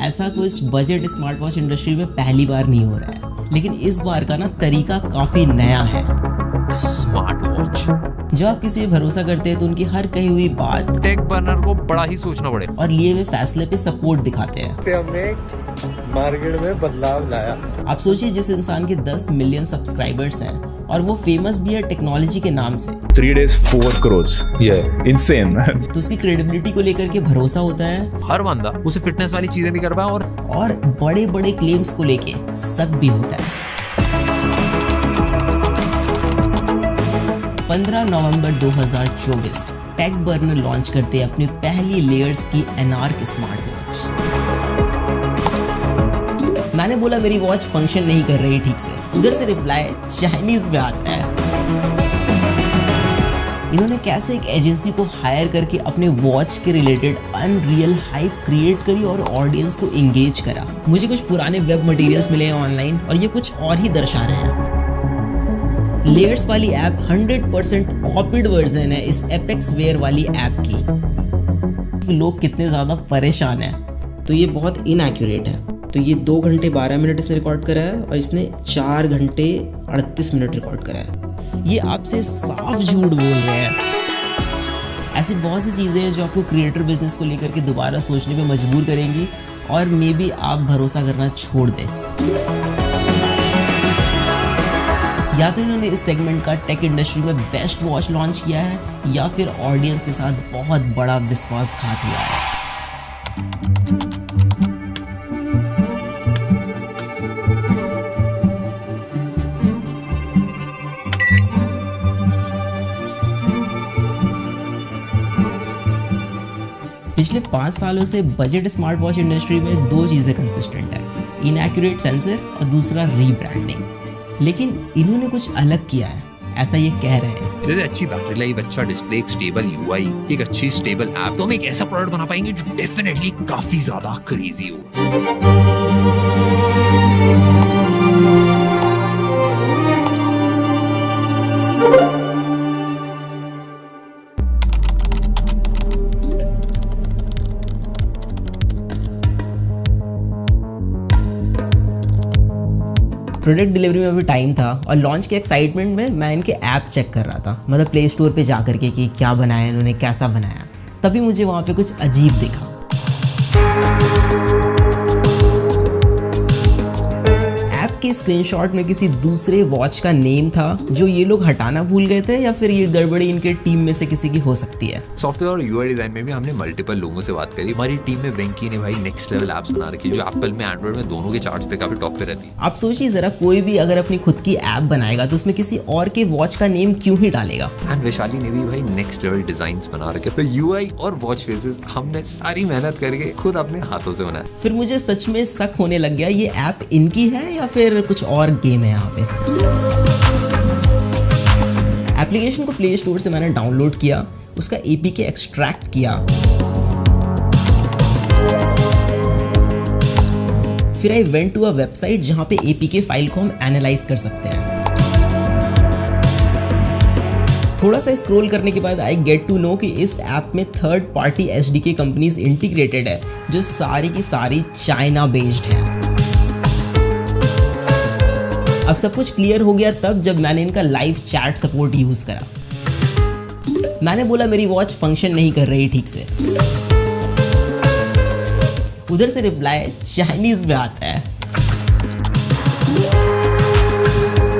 ऐसा कुछ budget smart watch industry में पहली बार नहीं हो रहा है, लेकिन इस बार का ना तरीका काफी नया है। Smart watch. जब आप किसी पे भरोसा करते हैं तो उनकी हर कही हुई बात टेक बर्नर को बड़ा ही सोचना पड़े और लिए हुए फैसले पे सपोर्ट दिखाते हैं। हमने मार्केट में बदलाव लाया। आप सोचिए, जिस इंसान के 10 मिलियन सब्सक्राइबर्स हैं और वो फेमस भी है टेक्नोलॉजी के नाम से, 3 days 4 crores, insane man। तो उसकी क्रेडिबिलिटी को लेकर के भरोसा होता है। हर बंदा उसे फिटनेस वाली चीजें भी कर पाए और बड़े बड़े क्लेम्स को लेके शक भी होता है। 15 नवंबर 2024 टेक बर्नर लॉन्च करते हैं अपनी पहली लेयर्स की एनार्क स्मार्ट वॉच। मैंने बोला मेरी वॉच फंक्शन नहीं कर रही ठीक से, उधर से रिप्लाई चाइनीज में आता है। इन्होंने कैसे एक एजेंसी को हायर करके अपने वॉच के रिलेटेड अनरियल हाइप क्रिएट करी और ऑडियंस को एंगेज करा। मुझे कुछ पुराने वेब मटेरियल्स मिले हैं ऑनलाइन और ये कुछ और ही दर्शा रहे हैं। लेयर्स वाली ऐप 100% कॉपीड वर्जन है इस एपेक्स वेयर वाली ऐप की। लोग कितने ज़्यादा परेशान हैं। तो ये बहुत इनएक्यूरेट है। तो ये 2 घंटे 12 मिनट इसने रिकॉर्ड करा है और इसने 4 घंटे 38 मिनट रिकॉर्ड करा है। ये आपसे साफ झूठ बोल रहे हैं। ऐसी बहुत सी चीज़ें हैं जो आपको क्रिएटर बिजनेस को लेकर के दोबारा सोचने पे मजबूर करेंगी और मे बी आप भरोसा करना छोड़ दें। या तो इन्होंने इस सेगमेंट का टेक इंडस्ट्री में बेस्ट वॉच लॉन्च किया है या फिर ऑडियंस के साथ बहुत बड़ा विश्वासघात हुआ है। पिछले 5 सालों से बजट स्मार्ट वॉच इंडस्ट्री में 2 चीज़ें कंसिस्टेंट है, इनएक्यूरेट सेंसर और दूसरा रीब्रांडिंग। लेकिन इन्होंने कुछ अलग किया है, ऐसा ये कह रहे हैं। जैसे अच्छी बैटरी लाइफ, अच्छा डिस्प्ले, एक स्टेबल यूआई, एक अच्छी स्टेबल ऐप, तो हम एक ऐसा प्रोडक्ट बना पाएंगे जो डेफिनेटली काफी ज्यादा क्रेजी हो। प्रोडक्ट डिलीवरी में भी टाइम था और लॉन्च के एक्साइटमेंट में मैं इनके ऐप चेक कर रहा था, मतलब प्ले स्टोर पे जा करके कि क्या बनाया इन्होंने, कैसा बनाया। तभी मुझे वहाँ पे कुछ अजीब दिखा। ऐप के स्क्रीनशॉट में किसी दूसरे वॉच का नेम था जो ये लोग हटाना भूल गए थे या फिर ये गड़बड़ी इनके टीम में से किसी की हो सकती है। सॉफ्टवेयर और यूआई डिजाइन में भी हमने मल्टीपल लोगों से बात करी। हमारी टीम में वेंकी ने भाई नेक्स्ट लेवल एप्स बना रखी है जो एप्पल में, एंड्रॉइड में, दोनों के चार्ट्स पे काफी टॉप पे रहती है। आप सोचिए जरा, कोई भी अगर अपनी खुद की ऐप बनाएगा तो उसमें किसी और के वॉच का नेम क्यों ही डालेगा। एंड वैशाली ने भी भाई नेक्स्ट लेवल डिजाइन्स बना रखे। तो यूआई और वॉच फेसेस हमने सारी मेहनत करके खुद अपने हाथों से बनाया। फिर मुझे सच में शक होने लग गया, ये ऐप इनकी है या फिर कुछ और गेम है यहाँ पे। एप्लीकेशन को प्ले स्टोर से मैंने डाउनलोड किया, उसका एपीके एक्सट्रैक्ट किया, फिर I went to a website जहां पे एपीके फाइल को हम एनालाइज कर सकते हैं। थोड़ा सा स्क्रॉल करने के बाद आई गेट टू नो कि इस ऐप में third party SDK companies integrated है जो सारी की सारी चाइना बेस्ड है। अब सब कुछ क्लियर हो गया तब जब मैंने इनका लाइव चैट सपोर्ट यूज करा। मैंने बोला मेरी वॉच फंक्शन नहीं कर रही ठीक से, उधर से रिप्लाई चाइनीज में आता है।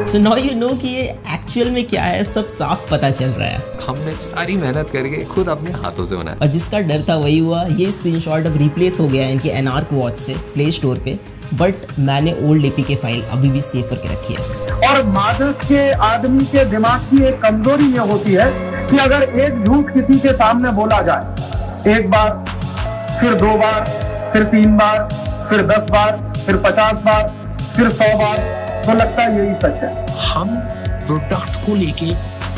So now you know कि ये एक्चुअल में क्या है, सब साफ पता चल रहा है। हमने सारी मेहनत करके खुद अपने हाथों से बनाया और जिसका डर था वही हुआ। ये स्क्रीनशॉट अब रिप्लेस हो गया है इनकी एनार्क वॉच से प्ले स्टोर पे, बट मैंने ओल्ड एपीके फाइल अभी भी सेव करके रखी है। और मादक के आदमी के दिमाग की एक कमजोरी ये होती है कि अगर एक झूठ किसी के सामने बोला जाए, एक बार, फिर 2 बार, फिर 3 बार, फिर 10 बार, फिर 50 बार, फिर 100 बार, तो लगता है यही सच है। हम प्रोडक्ट को लेके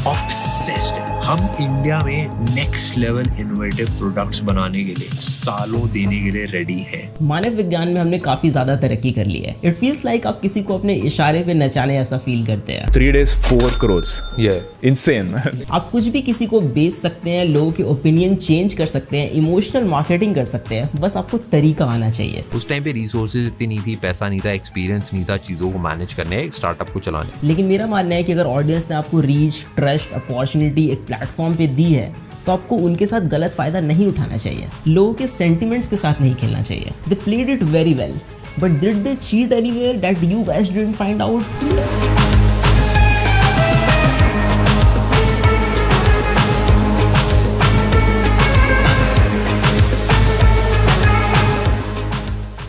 ऑब्सेस्ड हैं। हम इंडिया में नेक्स्ट लेवल इनोवेटिव प्रोडक्ट्स बनाने के लिए सालों देने के लिए रेडी हैं। मानव विज्ञान में हमने काफी ज्यादा तरक्की कर ली है। इट फील्स लाइक आप किसी को अपने इशारे पे नचाने ऐसा फील करते हैं। 3 days 4 crores. Yeah, insane. आप कुछ भी किसी को बेच सकते हैं, लोगों के ओपिनियन चेंज कर सकते हैं, इमोशनल मार्केटिंग कर सकते हैं, बस आपको तरीका आना चाहिए। उस टाइम पे रिसोर्सेज इतनी नहीं थी, पैसा नहीं था, एक्सपीरियंस नहीं था चीजों को मैनेज करने, एक स्टार्टअप को चलाने। लेकिन मेरा मानना है कि अगर ऑडियंस ने आपको रीच, ट्रस्ट, अपॉर्चुनिटी एक प्लेटफॉर्म पे दी है तो आपको उनके साथ गलत फायदा नहीं उठाना चाहिए, लोगों के सेंटिमेंट्स के साथ नहीं खेलना चाहिए। They played it very well, but did they cheat anywhere that you guys didn't find out?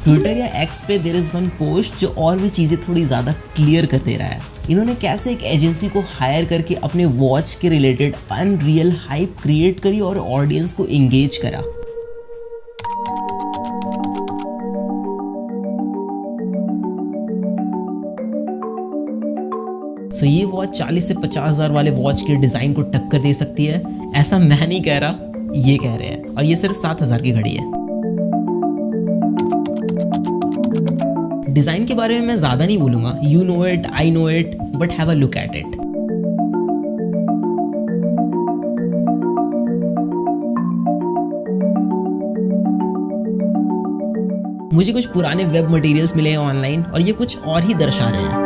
Twitter या एक्स पे देयर इज वन पोस्ट जो और भी चीजें थोड़ी ज्यादा क्लियर कर दे रहा है। इन्होंने कैसे एक एजेंसी को हायर करके अपने वॉच के रिलेटेड अनरियल हाइप क्रिएट करी और ऑडियंस को एंगेज करा। सो ये वॉच 40 से 50,000 वाले वॉच के डिजाइन को टक्कर दे सकती है, ऐसा मैं नहीं कह रहा, ये कह रहे हैं। और ये सिर्फ 7,000 की घड़ी है। डिजाइन के बारे में मैं ज्यादा नहीं बोलूंगा, you know it, I know it, but have a look at it. मुझे कुछ पुराने वेब मटेरियल्स मिले हैं ऑनलाइन और ये कुछ और ही दर्शा रहे हैं।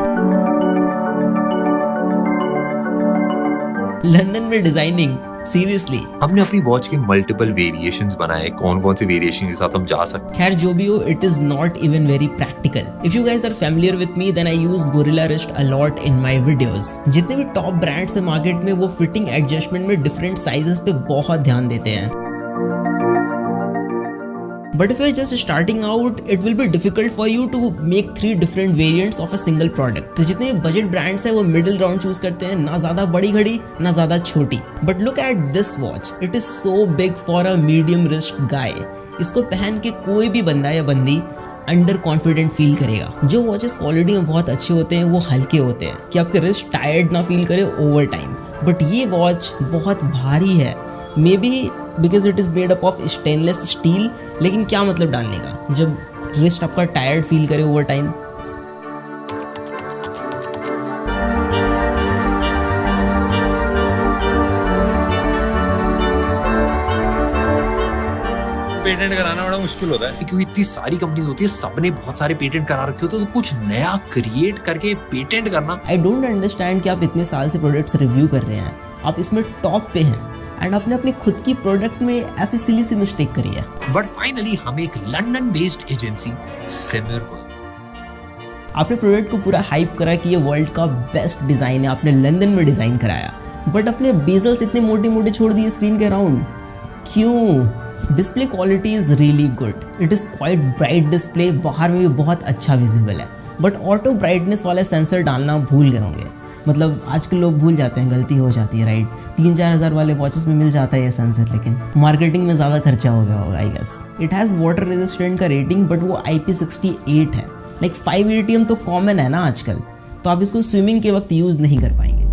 लंदन में डिजाइनिंग, सीरियसली। हमने अपनी वॉच के मल्टीपल वेरिएशंस बनाए, कौन कौन से वेरिएशन के साथ हम जा सकते हैं। खैर जो भी हो, it is not even very practical. If you guys are familiar with me then I use gorilla wrist a lot in my videos. जितने भी टॉप ब्रांड्स है मार्केट में वो फिटिंग एडजस्टमेंट में डिफरेंट साइजेस पे बहुत ध्यान देते हैं। But if you're just starting out, it will be difficult for you to make 3 different variants of a single product. तो जितने बजट ब्रांड्स हैं वो मिडिल राउंड चूज करते हैं, ना ज्यादा बड़ी घड़ी ना ज्यादा छोटी। But look at this watch, it is so big for a medium wrist guy. इसको पहन के कोई भी बंदा या बंदी अंडर कॉन्फिडेंट फील करेगा। जो वॉचेस क्वालिटी में बहुत अच्छे होते हैं वो हल्के होते हैं कि आपके रिस्ट टायर्ड ना फील करे ओवर टाइम। बट ये वॉच बहुत भारी है, may be because it is made up of stainless steel. लेकिन क्या मतलब डालने का जब रिस्ट आपका टायर्ड फील करे ओवर टाइम। पेटेंट कराना बड़ा मुश्किल होता है क्योंकि इतनी सारी कंपनीज होती है, सबने बहुत सारे पेटेंट करा रखे होते हैं, तो कुछ नया क्रिएट करके पेटेंट करना। आई डोंट अंडरस्टैंड कि आप इतने साल से प्रोडक्ट्स रिव्यू कर रहे हैं, आप इसमें टॉप पे हैं एंड आपने अपने खुद की प्रोडक्ट में ऐसी सिली सी मिस्टेक करी है। बट फाइनली हम एक लंदन बेस्ड एजेंसी सिमिर को आपने प्रोडक्ट को पूरा हाइप करा कि ये वर्ल्ड का बेस्ट डिजाइन है, आपने लंदन में डिजाइन कराया, बट अपने बेजल्स इतने मोटे मोटे छोड़ दिए स्क्रीन के अराउंड, क्यों? Display quality is really good, it is quite bright display, बाहर में भी बहुत अच्छा विजिबल है, बट ऑटो ब्राइटनेस वाला सेंसर डालना भूल गए होंगे। मतलब आजकल लोग भूल जाते हैं, गलती हो जाती है, राइट? 3-4 हज़ार वाले वॉचेस में मिल जाता है ये सेंसर, लेकिन मार्केटिंग में ज़्यादा खर्चा हो गया होगा I guess. It has water resistant का रेटिंग, बट वो IP68 है। लाइक 5 ATM तो कॉमन है ना आजकल, तो आप इसको स्विमिंग के वक्त यूज़ नहीं कर पाएंगे।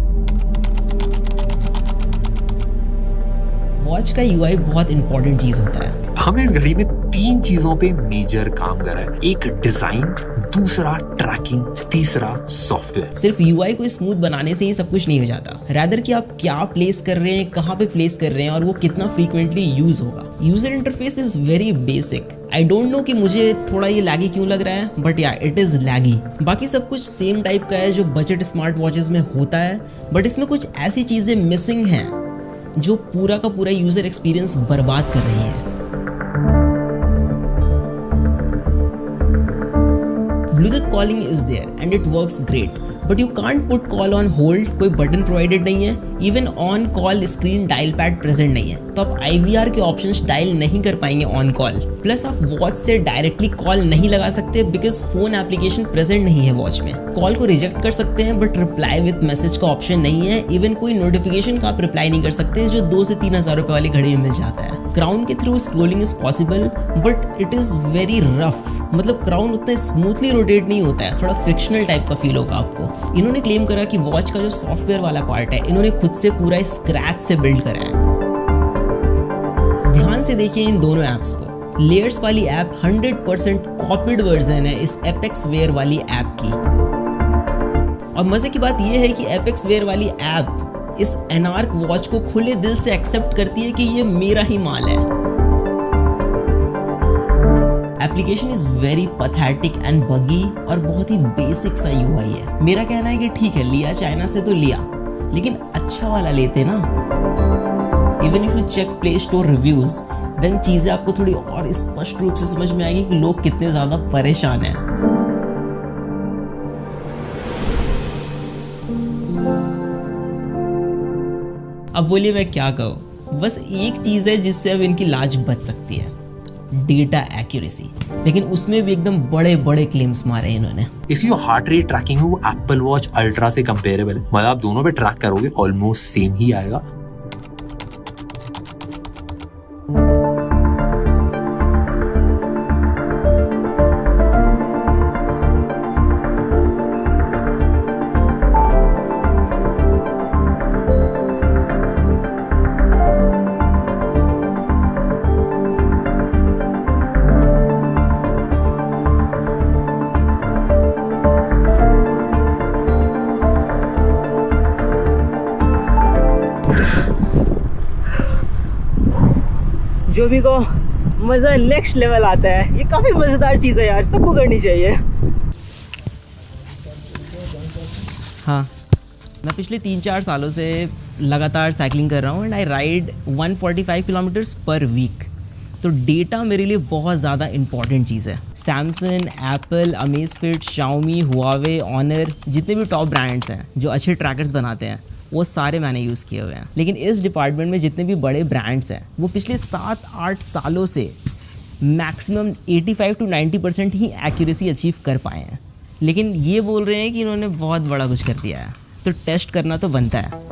वॉच का UI बहुत इंपॉर्टेंट चीज़ होता है। हमने इस घड़ी में 3 चीजों पे मेजर काम करा है, एक डिजाइन, दूसरा ट्रैकिंग, तीसरा सॉफ्टवेयर। सिर्फ UI को स्मूथ बनाने से ही सब कुछ नहीं हो जाता, रैदर कि आप क्या प्लेस कर रहे हैं, कहाँ पे प्लेस कर रहे हैं और वो कितना फ्रीक्वेंटली यूज होगा। User interface is very basic. I don't know कि मुझे थोड़ा ये लैगी क्यों लग रहा है, बट या इट इज लैगी। बाकी सब कुछ सेम टाइप का है जो बजट स्मार्ट वॉचेस में होता है, बट इसमें कुछ ऐसी चीजें मिसिंग हैं जो पूरा का पूरा यूजर एक्सपीरियंस बर्बाद कर रही है। Bluetooth calling is there and it works great, but you can't put call on hold, कोई बटन प्रोवाइडेड नहीं है, even on call screen dial pad present नहीं है, तो आप IVR के ऑप्शंस डायल नहीं कर पाएंगे ऑन कॉल। प्लस आप वॉच से डायरेक्टली कॉल नहीं लगा सकते बिकॉज फोन एप्लीकेशन प्रेजेंट नहीं है वॉच में। कॉल को रिजेक्ट कर सकते हैं बट रिप्लाई विद मैसेज का ऑप्शन नहीं है। इवन कोई नोटिफिकेशन का आप रिप्लाई नहीं कर सकते जो 2 से 3 हज़ार रुपए वाली घड़ी में मिल जाता है। क्राउन के through scrolling is possible but it is very rough, मतलब क्राउन उतना स्मूथली रोटेट नहीं होता है, थोड़ा फ्रिक्शनल टाइप का फील होगा आपको। इन्होंने क्लेम करा कि वॉच का जो सॉफ्टवेयर वाला पार्ट है इन्होंने खुद से पूरा स्क्रैच से बिल्ड करा है। ध्यान से देखिए इन दोनों ऐप्स को। लेयर्स वाली ऐप 100% कॉपीड वर्जन है इस एपेक्स वेयर वाली ऐप की। और मजे की बात यह है कि एपेक्स वेयर वाली ऐप इस एनार्क वॉच को खुले दिल से एक्सेप्ट करती है कि ये मेरा ही माल है। Application is very pathetic and बगी और बहुत ही बेसिक सा यूआई है। मेरा कहना है कि ठीक है, लिया चाइना से तो लिया, लेकिन अच्छा वाला लेते ना। Even if you check Play Store reviews then चीजें आपको थोड़ी और स्पष्ट रूप से समझ में आएगी कि लोग कितने ज्यादा परेशान हैं। अब बोलिए मैं क्या कहूँ, बस एक चीज है जिससे अब इनकी लाज बच सकती है, डेटा एक्यूरेसी। लेकिन उसमें भी एकदम बड़े बड़े क्लेम्स मारे इन्होंने। इसकी जो हार्ट रेट ट्रैकिंग है वो एप्पल वॉच अल्ट्रा से कंपेरेबल है। मतलब आप दोनों पे ट्रैक करोगे ऑलमोस्ट सेम ही आएगा। जो भी को मज़ा नेक्स्ट लेवल आता है, ये काफ़ी मज़ेदार चीज़ है यार, सबको करनी चाहिए। हाँ, मैं पिछले 3-4 सालों से लगातार साइकिलिंग कर रहा हूँ and I ride 145 kilometres per week. तो डेटा मेरे लिए बहुत ज़्यादा इंपॉर्टेंट चीज़ है। Samsung, Apple, Amazfit, Xiaomi, Huawei, Honor, जितने भी टॉप ब्रांड्स हैं जो अच्छे ट्रैकर्स बनाते हैं वो सारे मैंने यूज़ किए हुए हैं। लेकिन इस डिपार्टमेंट में जितने भी बड़े ब्रांड्स हैं वो पिछले 7-8 सालों से maximum 85 to 90% he accuracy achieve कर पाए हैं। लेकिन ये बोल रहे हैं कि इन्होंने बहुत बड़ा कुछ कर दिया है, तो टेस्ट करना तो बनता है।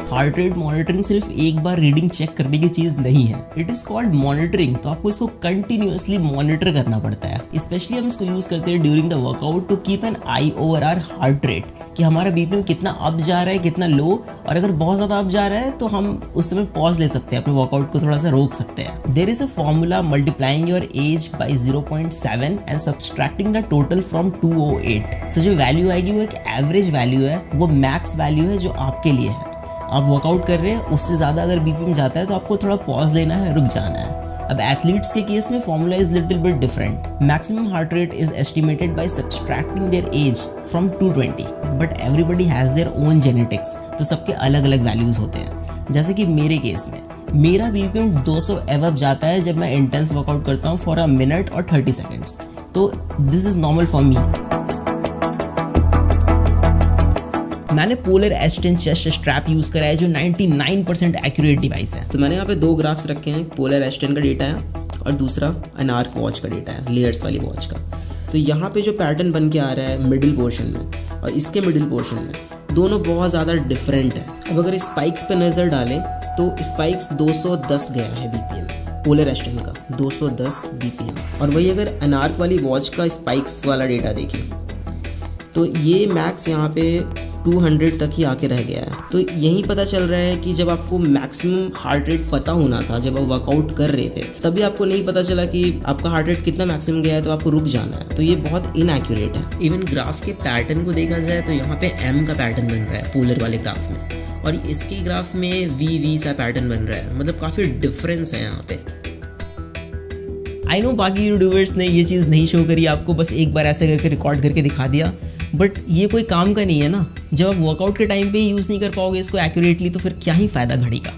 हार्ट रेट मॉनिटरिंग सिर्फ एक बार रीडिंग चेक करने की चीज़ नहीं है, इट इज़ कॉल्ड मॉनिटरिंग। तो आपको इसको कंटिन्यूअसली मॉनिटर करना पड़ता है। स्पेशली हम इसको यूज़ करते हैं during the workout to keep an eye over our heart rate, कि हमारा बीपीएम कितना अप जा रहा है, कितना लो, और अगर बहुत ज़्यादा अप जा रहा है तो हम उस समय पॉज ले सकते हैं, अपने वर्कआउट को थोड़ा सा रोक सकते हैं। There is a formula multiplying your age by 0.7 and subtracting the total from 208। So जो वैल्यू आएगी वो एक एवरेज वैल्यू है, वो मैक्स वैल्यू है जो आपके लिए है। आप वर्कआउट कर रहे हैं, उससे ज़्यादा अगर बीपीएम जाता है तो आपको थोड़ा पॉज लेना है, रुक जाना है। अब एथलीट्स के केस में formula is little bit different. Maximum heart rate is estimated by subtracting their age from 220, but everybody has their own genetics, तो सबके अलग अलग वैल्यूज़ होते हैं। जैसे कि मेरे केस में मेरा बीपीएम 200 एवब जाता है जब मैं इंटेंस वर्कआउट करता हूँ फॉर अ मिनट और 30 सेकेंड्स, तो this is normal for me. मैंने पोलर एस10 चेस्ट स्ट्रैप यूज़ करा है जो 99% एक्यूरेट डिवाइस है। तो मैंने यहाँ पे 2 ग्राफ्स रखे हैं, पोलर एस10 का डेटा है और दूसरा एनार्क वॉच का डेटा है, लेयर्स वाली वॉच का। तो यहाँ पे जो पैटर्न बन के आ रहा है मिडिल पोर्शन में और इसके मिडिल पोर्शन में, दोनों बहुत ज़्यादा डिफरेंट है। अब अगर स्पाइक्स पे नज़र डालें तो स्पाइक्स 210 गया है बीपीएम पोलर एस10 का, 210 बीपीएम। और वही अगर एनार्क वाली वॉच का स्पाइक्स वाला डेटा देखें तो ये मैक्स यहाँ पे 200 तक ही आके रह गया है। तो यही पता चल रहा है कि जब आपको मैक्सिमम हार्ट रेट पता होना था, जब आप वर्कआउट कर रहे थे, तभी आपको नहीं पता चला कि आपका हार्ट रेट कितना मैक्सिमम गया है, तो आपको रुक जाना है। तो ये बहुत इनएक्यूरेट है। इवन ग्राफ के पैटर्न को देखा जाए तो यहाँ पे एम का पैटर्न बन रहा है पोलर वाले ग्राफ में, और इसके ग्राफ में वी सा पैटर्न बन रहा है। मतलब काफ़ी डिफरेंस है यहाँ पे। आई नो बाकी यूट्यूबर्स ने ये चीज़ नहीं शो करी आपको, बस एक बार ऐसे करके रिकॉर्ड करके दिखा दिया, बट ये कोई काम का नहीं है ना। जब आप वर्कआउट के टाइम पे यूज़ नहीं कर पाओगे इसको एक्यूरेटली तो फिर क्या ही फ़ायदा घड़ी का।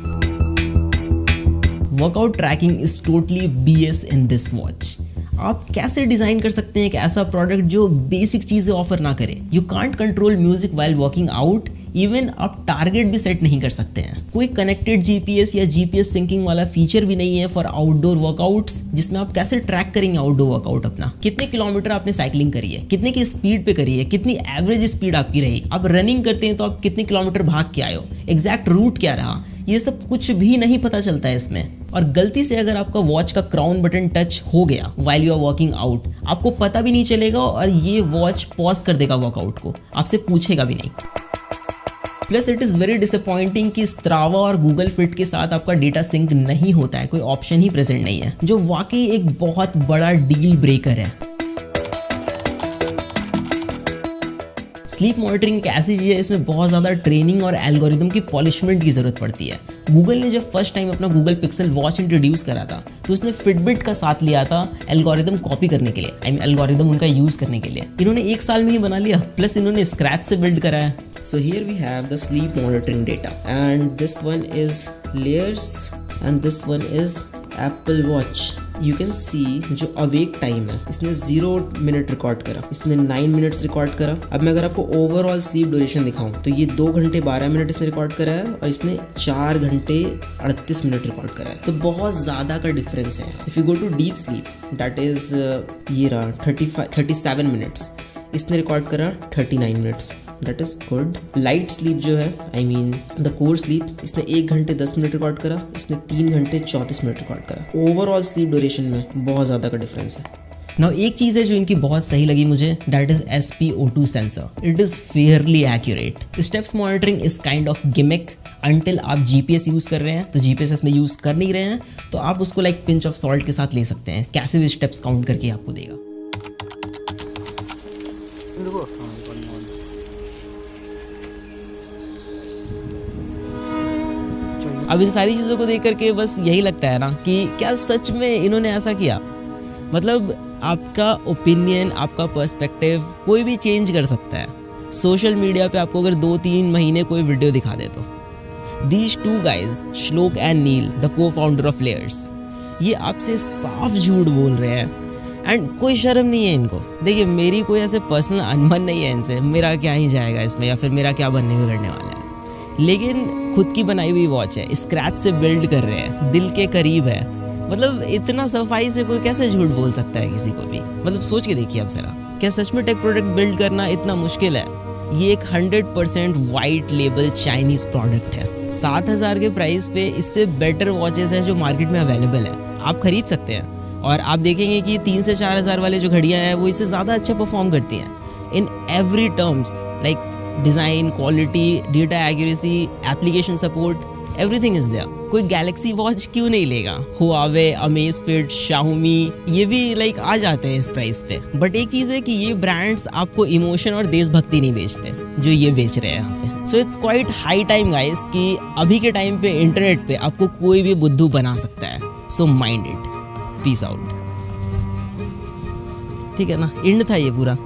Workout tracking is totally BS in this watch. आप कैसे डिज़ाइन कर सकते हैं एक ऐसा प्रोडक्ट जो बेसिक चीज़ें ऑफर ना करे? You can't control music while working out, even आप टारगेट भी सेट नहीं कर सकते हैं। कोई कनेक्टेड GPS या GPS सिंकिंग वाला फीचर भी नहीं है फॉर आउटडोर वर्कआउट्स, जिसमें आप कैसे ट्रैक करेंगे आउटडोर वर्कआउट अपना। कितने किलोमीटर आपने साइकिलिंग करी है, कितने की स्पीड पे करी है, कितनी एवरेज स्पीड आपकी रही, आप रनिंग करते हैं तो आप कितने किलोमीटर भाग के आए हो, एग्जैक्ट रूट क्या रहा, ये सब कुछ भी नहीं पता चलता है इसमें। और गलती से अगर आपका वॉच का क्राउन बटन टच हो गया while you are working out, आपको पता भी नहीं चलेगा और ये वॉच पॉज कर देगा वर्कआउट को, आपसे पूछेगा भी नहीं। Plus it is very disappointing कि स्ट्रावा और गूगल फिट के साथ आपका डेटा सिंक नहीं होता है, कोई ऑप्शन ही प्रेजेंट नहीं है, जो वाकई एक बहुत बड़ा डील ब्रेकर है। स्लीप मॉनिटरिंग एक ऐसी चीज़ है, इसमें बहुत ज़्यादा ट्रेनिंग और एल्गोरिदम की पॉलिशमेंट की ज़रूरत पड़ती है। गूगल ने जब फर्स्ट टाइम अपना गूगल पिक्सल वॉच इंट्रोड्यूस करा था तो उसने फिटबिट का साथ लिया था एल्गोरिदम कॉपी करने के लिए, एल्गोरिदम उनका यूज़ करने के लिए। इन्होंने 1 साल में ही बना लिया, प्लस इन्होंने स्क्रैच से बिल्ड करा है। So here we have the sleep monitoring data, and this one is layers and this one is Apple Watch. You can see जो अवेक टाइम है इसने 0 मिनट रिकॉर्ड करा, इसने 9 मिनट्स रिकॉर्ड करा। अब मैं अगर आपको ओवरऑल स्लीप ड्यूरेशन दिखाऊं तो ये 2 घंटे 12 मिनट इसने रिकॉर्ड करा है और इसने 4 घंटे 38 मिनट रिकॉर्ड करा है, तो बहुत ज़्यादा का डिफरेंस है। If you go to deep sleep that is ये रहा 37 मिनट्स, इसने रिकॉर्ड करा 39 minutes, that is good. Light sleep जो है द कोर स्लीप, इसने 1 घंटे 10 मिनट रिकॉर्ड करा, इसने 3 घंटे 34 मिनट रिकॉर्ड करा। ओवरऑल स्लीप ड्यूरेशन में बहुत ज़्यादा का डिफरेंस है। नाउ एक चीज़ है जो इनकी बहुत सही लगी मुझे, that is SpO2 sensor. It is Fairlie accurate. Steps monitoring is kind of gimmick until आप GPS यूज़ कर रहे हैं, तो GPS इसमें यूज़ कर नहीं रहे हैं तो आप उसको लाइक पिंच ऑफ सॉल्ट के साथ ले सकते हैं, कैसे भी स्टेप्स काउंट करके आपको देगा। अब इन सारी चीज़ों को देख करके बस यही लगता है ना कि क्या सच में इन्होंने ऐसा किया। मतलब आपका ओपिनियन, आपका पर्सपेक्टिव कोई भी चेंज कर सकता है। सोशल मीडिया पे आपको अगर 2-3 महीने कोई वीडियो दिखा दे तो दीज 2 गाइज, श्लोक एंड नील, द को फाउंडर ऑफ लेयर्स, ये आपसे साफ झूठ बोल रहे हैं एंड कोई शर्म नहीं है इनको। देखिए मेरी कोई ऐसे पर्सनल अनबन नहीं है इनसे, मेरा क्या ही जाएगा इसमें या फिर मेरा क्या बनने बिगड़ने वाला है, लेकिन खुद की बनाई हुई वॉच है, स्क्रैच से बिल्ड कर रहे हैं, दिल के करीब है। मतलब इतना सफाई से कोई कैसे झूठ बोल सकता है किसी को भी। मतलब सोच के देखिए अब जरा, क्या सच में टेक प्रोडक्ट बिल्ड करना इतना मुश्किल है? ये एक 100% वाइट लेबल चाइनीज प्रोडक्ट है। 7,000 के प्राइस पे इससे बेटर वॉचेस हैं जो मार्केट में अवेलेबल है, आप खरीद सकते हैं। और आप देखेंगे कि 3 से 4,000 वाले जो घड़ियाँ हैं वो इससे ज़्यादा अच्छा परफॉर्म करती हैं in every terms, like design, quality, data accuracy, application support, everything is there. कोई गैलेक्सी वॉच क्यों नहीं लेगा? हुआवे, अमेज़फिट, शाओमी, ये भी लाइक आ जाते हैं इस प्राइस पे। बट एक चीज़ है कि ये ब्रांड्स आपको इमोशन और देशभक्ति नहीं बेचते जो ये बेच रहे हैं यहाँ पे। So it's quite high time guys कि अभी के टाइम पे इंटरनेट पे आपको कोई भी बुद्धू बना सकता है। So mind it, peace out. ठीक है ना, एंड था ये पूरा।